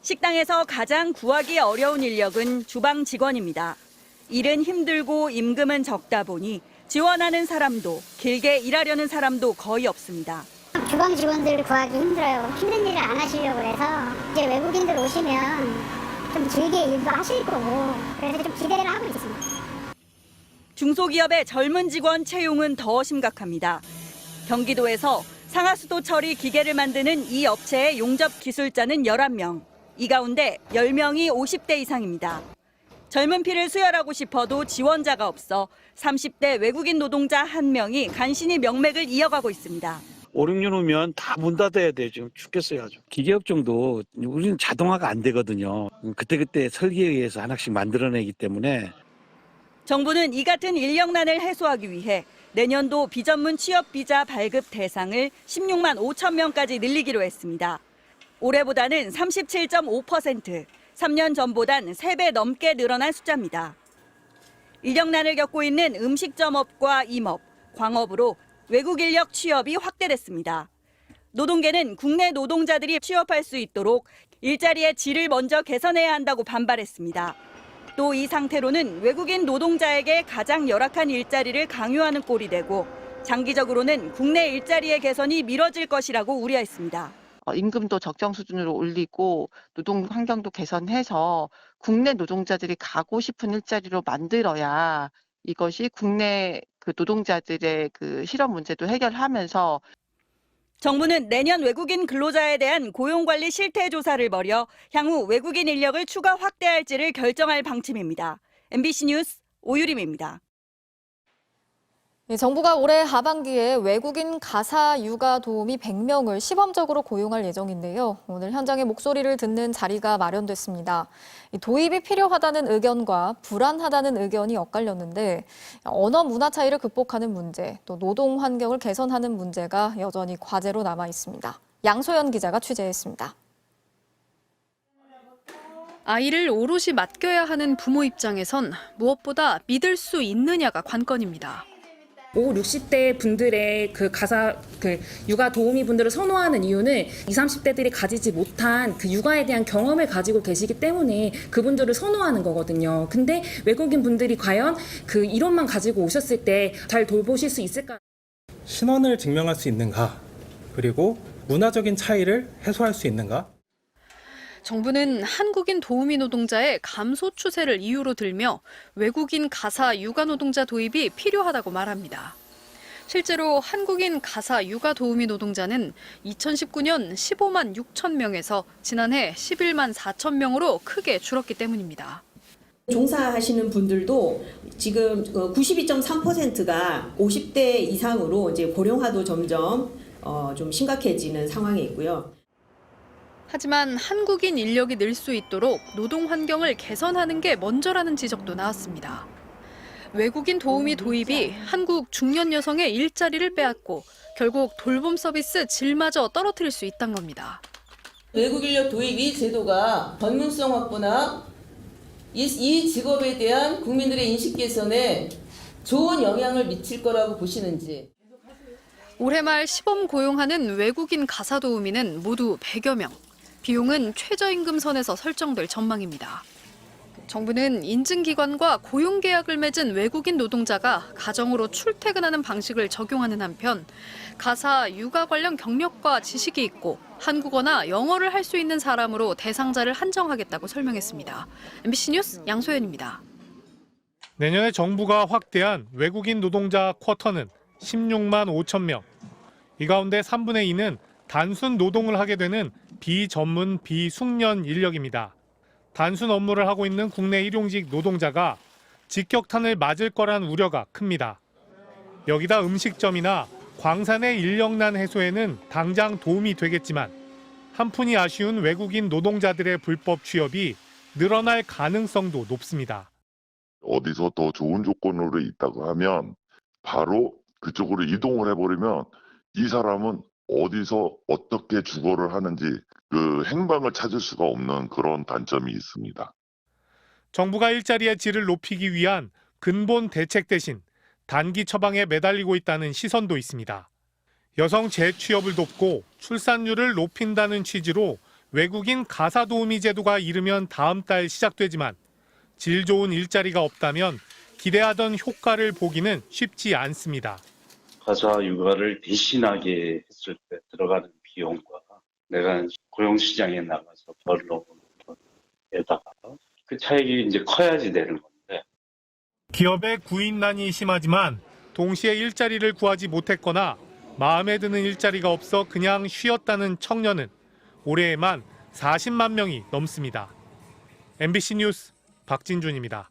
식당에서 가장 구하기 어려운 인력은 주방 직원입니다. 일은 힘들고 임금은 적다 보니 지원하는 사람도 길게 일하려는 사람도 거의 없습니다. 주방 직원들 구하기 힘들어요. 힘든 일을 안 하시려고 해서 이제 외국인들 오시면 좀 길게 일도 하실 거고 그래서 좀 기대를 하고 있습니다. 중소기업의 젊은 직원 채용은 더 심각합니다. 경기도에서 상하수도 처리 기계를 만드는 이 업체의 용접 기술자는 11명. 이 가운데 10명이 50대 이상입니다. 젊은 피를 수혈하고 싶어도 지원자가 없어 30대 외국인 노동자 1명이 간신히 명맥을 이어가고 있습니다. 5, 6년 후면 다 문 닫아야 돼요. 지금 죽겠어요 아주. 기계업종도 우리는 자동화가 안 되거든요. 그때그때 설계에 의해서 하나씩 만들어내기 때문에. 정부는 이 같은 인력난을 해소하기 위해 내년도 비전문 취업 비자 발급 대상을 16만 5천 명까지 늘리기로 했습니다. 올해보다는 37.5%, 3년 전보단 3배 넘게 늘어난 숫자입니다. 인력난을 겪고 있는 음식점업과 임업, 광업으로 외국 인력 취업이 확대됐습니다. 노동계는 국내 노동자들이 취업할 수 있도록 일자리의 질을 먼저 개선해야 한다고 반발했습니다. 또 이 상태로는 외국인 노동자에게 가장 열악한 일자리를 강요하는 꼴이 되고 장기적으로는 국내 일자리의 개선이 미뤄질 것이라고 우려했습니다. 임금도 적정 수준으로 올리고 노동 환경도 개선해서 국내 노동자들이 가고 싶은 일자리로 만들어야 이것이 국내 그 노동자들의 그 실업 문제도 해결하면서 정부는 내년 외국인 근로자에 대한 고용관리 실태 조사를 벌여 향후 외국인 인력을 추가 확대할지를 결정할 방침입니다. MBC 뉴스 오유림입니다. 정부가 올해 하반기에 외국인 가사 육아 도우미 100명을 시범적으로 고용할 예정인데요. 오늘 현장의 목소리를 듣는 자리가 마련됐습니다. 도입이 필요하다는 의견과 불안하다는 의견이 엇갈렸는데 언어 문화 차이를 극복하는 문제, 또 노동 환경을 개선하는 문제가 여전히 과제로 남아 있습니다. 양소연 기자가 취재했습니다. 아이를 오롯이 맡겨야 하는 부모 입장에선 무엇보다 믿을 수 있느냐가 관건입니다. 5, 60대 분들의 육아 도우미 분들을 선호하는 이유는 20, 30대들이 가지지 못한 그 육아에 대한 경험을 가지고 계시기 때문에 그분들을 선호하는 거거든요. 근데 외국인 분들이 과연 그 이론만 가지고 오셨을 때 잘 돌보실 수 있을까? 신원을 증명할 수 있는가? 그리고 문화적인 차이를 해소할 수 있는가? 정부는 한국인 도우미 노동자의 감소 추세를 이유로 들며 외국인 가사 육아 노동자 도입이 필요하다고 말합니다. 실제로 한국인 가사 육아 도우미 노동자는 2019년 15만 6천 명에서 지난해 11만 4천 명으로 크게 줄었기 때문입니다. 종사하시는 분들도 지금 92.3%가 50대 이상으로 이제 고령화도 점점 좀 심각해지는 상황에 있고요. 하지만 한국인 인력이 늘 수 있도록 노동 환경을 개선하는 게 먼저라는 지적도 나왔습니다. 외국인 도우미 도입이 한국 중년 여성의 일자리를 빼앗고 결국 돌봄 서비스 질마저 떨어뜨릴 수 있다는 겁니다. 외국 인력 도입 제도가 전문성 확보나 이 직업에 대한 국민들의 인식 개선에 좋은 영향을 미칠 거라고 보시는지. 올해 말 시범 고용하는 외국인 가사 도우미는 모두 100여 명. 비용은 최저임금 선에서 설정될 전망입니다. 정부는 인증기관과 고용계약을 맺은 외국인 노동자가 가정으로 출퇴근하는 방식을 적용하는 한편 가사 육아 관련 경력과 지식이 있고 한국어나 영어를 할 수 있는 사람으로 대상자를 한정하겠다고 설명했습니다. MBC 뉴스 양소연입니다. 내년에 정부가 확대한 외국인 노동자 쿼터는 16만 5천 명. 이 가운데 3분의 2는 단순 노동을 하게 되는 비전문 비숙련 인력입니다. 단순 업무를 하고 있는 국내 일용직 노동자가 직격탄을 맞을 거란 우려가 큽니다. 여기다 음식점이나 광산의 인력난 해소에는 당장 도움이 되겠지만 한푼이 아쉬운 외국인 노동자들의 불법 취업이 늘어날 가능성도 높습니다. 어디서 더 좋은 조건으로 있다고 하면 바로 그쪽으로 이동을 해버리면 이 사람은 어디서 어떻게 주거를 하는지 그 행방을 찾을 수가 없는 그런 단점이 있습니다. 정부가 일자리의 질을 높이기 위한 근본 대책 대신 단기 처방에 매달리고 있다는 시선도 있습니다. 여성 재취업을 돕고 출산율을 높인다는 취지로 외국인 가사 도우미 제도가 이르면 다음 달 시작되지만 질 좋은 일자리가 없다면 기대하던 효과를 보기는 쉽지 않습니다. 가사 육아를 대신하게 했을 때 들어가는 비용과 내가 고용시장에 나가서 벌러온 돈에다가 그 차익이 이제 커야지 되는 건데. 기업의 구인난이 심하지만 동시에 일자리를 구하지 못했거나 마음에 드는 일자리가 없어 그냥 쉬었다는 청년은 올해에만 40만 명이 넘습니다. MBC 뉴스 박진준입니다.